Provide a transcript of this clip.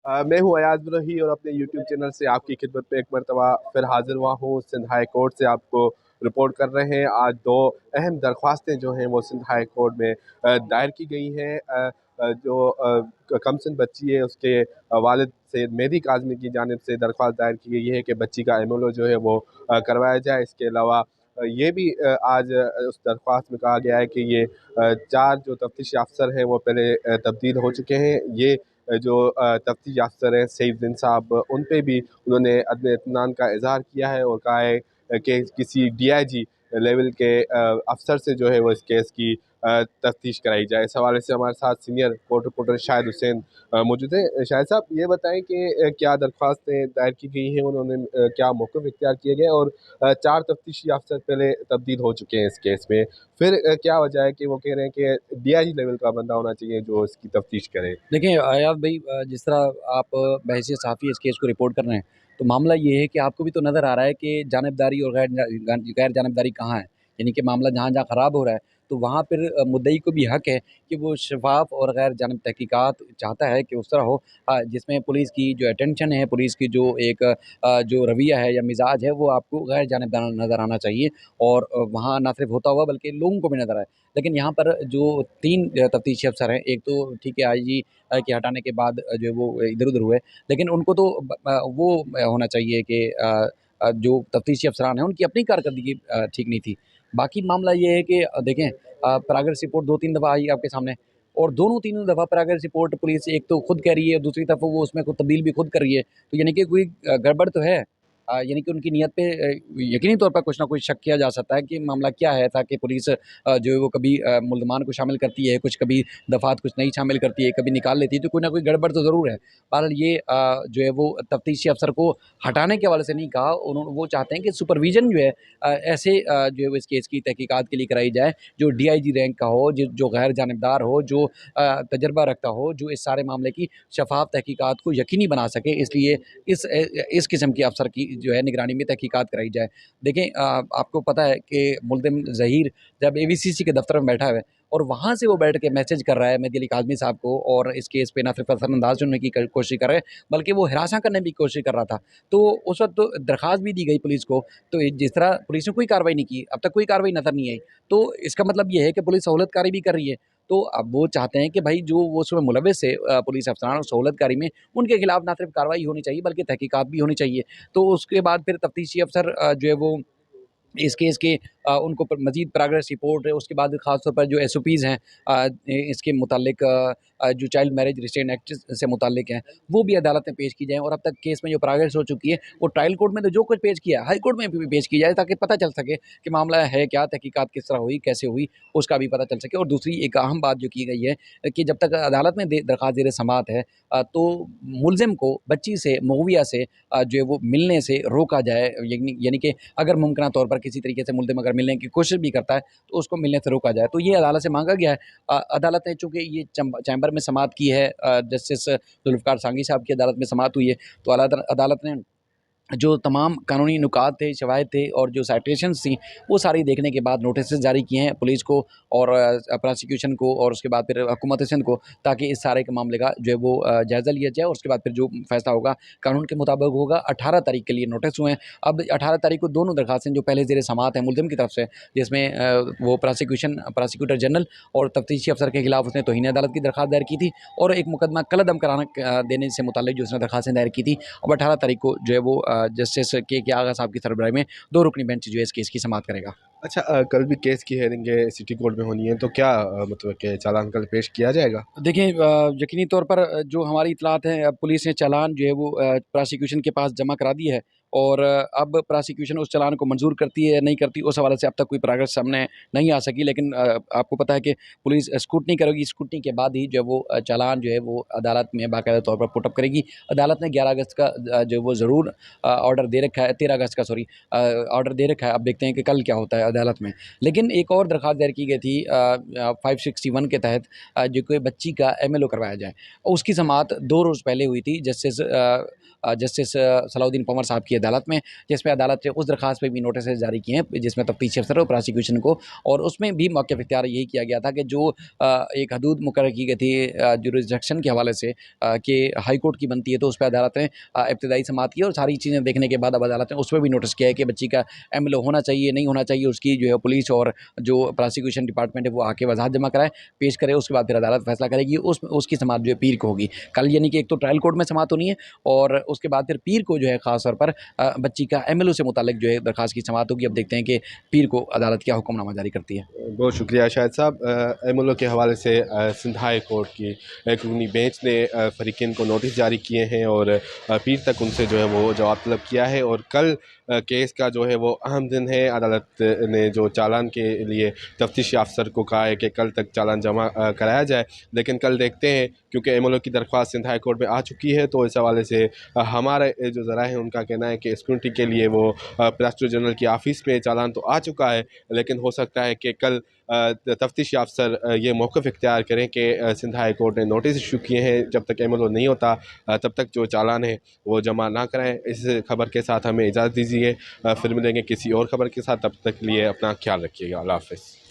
मैं हूँ अयाज ब्रही और अपने यूट्यूब चैनल से आपकी खिदमत में एक मरतबा फिर हाजिर हुआ हूँ। सिंध हाई कोर्ट से आपको रिपोर्ट कर रहे हैं। आज दो अहम दरख्वास्तें जो हैं वो सिंध हाई कोर्ट में दायर की गई हैं। जो कमसिन बच्ची है उसके वालिद सैयद मेहदी काज़मी की जानिब से दरख्वास्त दायर की गई है कि बच्ची का एमओलो जो है वो करवाया जाए। इसके अलावा ये भी आज उस दरख्वास्त में कहा गया है कि ये चार जो तफ्तीशी अफसर हैं वो पहले तब्दील हो चुके हैं। ये जो तफ्तीशी अफसर हैं सईफुद्दीन साहब, उन पे भी उन्होंने अदम इत्मीनान का इजहार किया है और कहा है कि किसी DIG लेवल के अफसर से जो है वो इस केस की तफ्तीश कराई जाए। इस हवाले से हमारे साथ senior court reporter Shahid Hussain मौजूद हैं। शाहिद साहब, ये बताएं कि क्या दरख्वास्तें दायर की गई हैं, उन्होंने क्या मौक़िफ़ इख्तियार किए गए और चार तफ्तीशी अफसर पहले तब्दील हो चुके हैं इस केस में, फिर क्या वजह है कि वो कह रहे हैं कि DIG लेवल का बंदा होना चाहिए जो इसकी तफ्तीश करे। देखिए अयाज़ भाई, जिस तरह आप बहैसियत सहाफ़ी इस केस को रिपोर्ट कर रहे हैं, तो मामला ये है कि आपको भी तो नज़र आ रहा है कि जानिबदारी और गैर जानिबदारी कहाँ है। यानी कि मामला जहाँ-जहाँ ख़राब हो रहा है, तो वहाँ फिर मुद्दई को भी हक़ है कि वो शफ़ाफ़ और गैर जानिब तहकीकात चाहता है कि उस तरह हो, जिसमें पुलिस की जो अटेंशन है, पुलिस की जो एक जो रवैया है या मिज़ाज है, वो आपको गैर जानिबदाराना नज़र आना चाहिए और वहाँ ना सिर्फ़ होता हुआ बल्कि लोगों को भी नज़र आए। लेकिन यहाँ पर जो 3 तफ्तीशी अफ़सर हैं, एक तो ठीक है आईजी के हटाने के बाद जो है वो इधर-उधर हुए। लेकिन उनको तो वो होना चाहिए कि जो तफ्तीशी अफ़सरान हैं उनकी अपनी कारकर्दगी ठीक नहीं थी। बाकी मामला ये है कि देखें, प्रोग्रेस रिपोर्ट 2-3 दफ़ा आई आपके सामने और दोनों तीनों दफ़ा प्रोग्रेस रिपोर्ट पुलिस एक तो खुद कह रही है, दूसरी तरफ वो उसमें खुद तब्दील भी खुद कर रही है। तो यानी कि कोई गड़बड़ तो है। यानी कि उनकी नीयत पे यकीनी तौर पर कुछ ना कुछ शक किया जा सकता है कि मामला क्या है, ताकि पुलिस जो है वो कभी मुल्ज़मान को शामिल करती है, कुछ कभी दफ़ात कुछ नहीं शामिल करती है, कभी निकाल लेती है, तो कोई ना कोई गड़बड़ तो ज़रूर है। बहरहाल ये जो है वो तफ्तीशी अफ़सर को हटाने के हवाले से नहीं कहा, वो चाहते हैं कि सुपरविज़न जो है ऐसे जो है वो इस केस की तहकीकात के लिए कराई जाए, जो DIG रैंक का हो, जो गैर जानिबदार हो, जो तजर्बा रखता हो, जो इस सारे मामले की शफ़ाफ़ तहकीकात को यकीनी बना सके। इसलिए इस किस्म के अफ़सर की जो है निगरानी में तहकीकात कराई जाए। देखें, आपको पता है कि मुल्ज़िम ज़हीर जब AVCC के दफ़्तर में बैठा हुआ है और वहाँ से वो बैठ के मैसेज कर रहा है मेहदी अली काज़मी साहब को और इस केस पे ना सिर्फ़ असरअंदाज़ होने की कोशिश कर रहा है, बल्कि वो हिरासा करने की कोशिश कर रहा था। तो उस वक़्त तो दरख़्वास्त भी दी गई पुलिस को, तो जिस तरह पुलिस ने कोई कार्रवाई नहीं की, अब तक कोई कार्रवाई नज़र नहीं आई। तो इसका मतलब ये है कि पुलिस सहूलतकारी भी कर रही है। तो अब वो चाहते हैं कि भई जो वो उसमें मुलव्वस है, पुलिस अफ़सरान और सहूलतकारी में, उनके खिलाफ़ ना सिर्फ़ कार्रवाई होनी चाहिए बल्कि तहकीकात भी होनी चाहिए। तो उसके बाद फिर तफ्तीशी अफ़सर जो है वो इस केस के उनको मज़ीद प्रोग्रेस रिपोर्ट है, उसके बाद ख़ास तौर पर जो SOPs हैं इसके मुतालिक, जो चाइल्ड मैरिज रिस्ट्रेंट एक्ट से मुतालिक हैं, वो भी अदालत में पेश की जाएँ और अब तक केस में जो प्रोग्रेस हो चुकी है, वो ट्रायल कोर्ट में तो जो कुछ पेश किया, हाई कोर्ट में भी पेश की जाए, ताकि पता चल सके कि मामला है क्या, तहकीकात किस तरह हुई, कैसे हुई, उसका भी पता चल सके। और दूसरी एक अहम बात जो की गई है कि जब तक अदालत में दरख्वास्त ज़ेर समाअत है, तो मुल्ज़िम को बच्ची से, मौविया से जो है वो मिलने से रोका जाए। यानी कि अगर मुमकिना तौर पर किसी तरीके से मुल्ज़िम अगर मिलने की कोशिश भी करता है, तो उसको मिलने से रोका जाए। तो ये अदालत से माँगा गया है। अदालत ने चूँकि ये चैम्बर में समाअत की है, जस्टिस ज़ुल्फ़िकार सांघी साहब की अदालत में समाअत हुई है, तो अदालत ने जो तमाम कानूनी नुकात थे, शवाहिद थे और जो साइटेशंस थी, वो सारी देखने के बाद नोटिसेस जारी किए हैं पुलिस को और प्रोसिक्यूशन को और उसके बाद फिर हुकूमत सिंध को, ताकि इस सारे के मामले का जो है वो जायज़ा लिया जाए और उसके बाद फिर जो फ़ैसला होगा कानून के मुताबिक होगा। 18 तारीख के लिए नोटिस हुए हैं। अब 18 तारीख को दोनों दरख़्वास्तें जो पहले ज़ेर समाअत है मुल्ज़िम की तरफ से, जिसमें वो प्रोसिक्यूटर जनरल और तफ्तीशी अफ़सर के खिलाफ़ उसने तौहीन अदालत की दरख़्वास्त दायर की थी और एक मुकदमा कलअदम कराना देने से मुताल्लिक़ जो उसने दरख़्वास्तें दायर की थी। अब 18 तारीख को जो है वो जस्टिस के आगा साहब की सरबराही में 2 रुकनी बेंच जो है इस केस की समाअत करेगा। अच्छा, कल भी केस की हेयरिंग सिटी कोर्ट में होनी है, तो क्या मतलब कि चालान कल पेश किया जाएगा? देखिए, यकीनी तौर पर जो हमारी इत्तलात हैं, पुलिस ने चालान जो है वो प्रोसिक्यूशन के पास जमा करा दी है और अब प्रोसिक्यूशन उस चालान को मंज़ूर करती है या नहीं करती, उस हवाले से अब तक कोई प्रोग्रेस सामने नहीं आ सकी। लेकिन आपको पता है कि पुलिस स्क्रूटनी करेगी, स्क्रूटनी के बाद ही जो है वो चालान जो है वो अदालत में बाकायदा तौर पर पुट अप करेगी। अदालत ने 11 अगस्त का जो वो ज़रूर ऑर्डर दे रखा है, 13 अगस्त का सॉरी ऑर्डर दे रखा है। अब देखते हैं कि कल क्या होता है अदालत में। लेकिन एक और दरख्वास्त दायर की गई थी 561 के तहत, जो कोई बच्ची का MLO करवाया जाए। और उसकी समाअत 2 रोज़ पहले हुई थी जस्टिस सलाहुद्दीन पंवर साहब की अदालत अदालत में, जिसमें अदालत ने उस दरख्वास्त पे भी नोटिस जारी किए हैं जिसमें तफ्तीशी अफसर और प्रोसिक्यूशन को, और उसमें भी मौक़िफ़ इख्तियार यही किया गया था कि जो एक हदूद मुकर्रर की गई थी जुरिसडिक्शन के हवाले से कि हाई कोर्ट की बनती है, तो उस पे अदालत ने इब्तिदाई समाअत की और सारी चीज़ें देखने के बाद अब अदालत ने उस पर भी नोटिस किया है कि बच्ची का एमएलओ होना चाहिए, नहीं होना चाहिए, उसकी जो है पुलिस और जो प्रोसिक्यूशन डिपार्टमेंट है वो आके वजाहत जमा कराए, पेश करे, उसके बाद फिर अदालत फैसला करेगी। उसकी समाअत जो है पीर को होगी। कल यानी कि एक तो ट्रायल कोर्ट में समाअत होनी है और उसके बाद फिर पीर को जो है ख़ास तौर पर बच्ची का एमएलओ से मुताल्लिक जो है दरख्वास्त की समाअत होगी। अब देखते हैं कि पीर को अदालत क्या हुक्मनामा जारी करती है। बहुत शुक्रिया शाहिद साहब। एमएलओ के हवाले से सिंध हाई कोर्ट की एक रुकनी बेंच ने फ़रीक़ैन को नोटिस जारी किए हैं और पीर तक उनसे जो है वो जवाब तलब किया है और कल केस का जो है वो अहम दिन है। अदालत ने जो चालान के लिए तफ्तीशी अफसर को कहा है कि कल तक चालान जमा कराया जाए, लेकिन कल देखते हैं क्योंकि एमएलओ की दरख्वास्त सिंध हाई कोर्ट में आ चुकी है, तो इस हवाले से हमारे जो ज़रा है उनका कहना है कि स्क्रूटनी के लिए वो प्रेसिडेंट जनरल की ऑफ़िस में चालान तो आ चुका है, लेकिन हो सकता है कि कल तफ्तीशी अफसर ये मौक़िफ़ इख्तियार करें कि सिंध हाई कोर्ट ने नोटिस इशू किए हैं, जब तक एमएलओ नहीं होता तब तक जो चालान है वो जमा ना कराएं। इस खबर के साथ हमें इजाज़त दीजिए, फिर मिलेंगे किसी और खबर के साथ। तब तक के लिए अपना ख्याल रखिएगा। अल्लाह हाफ़िज़।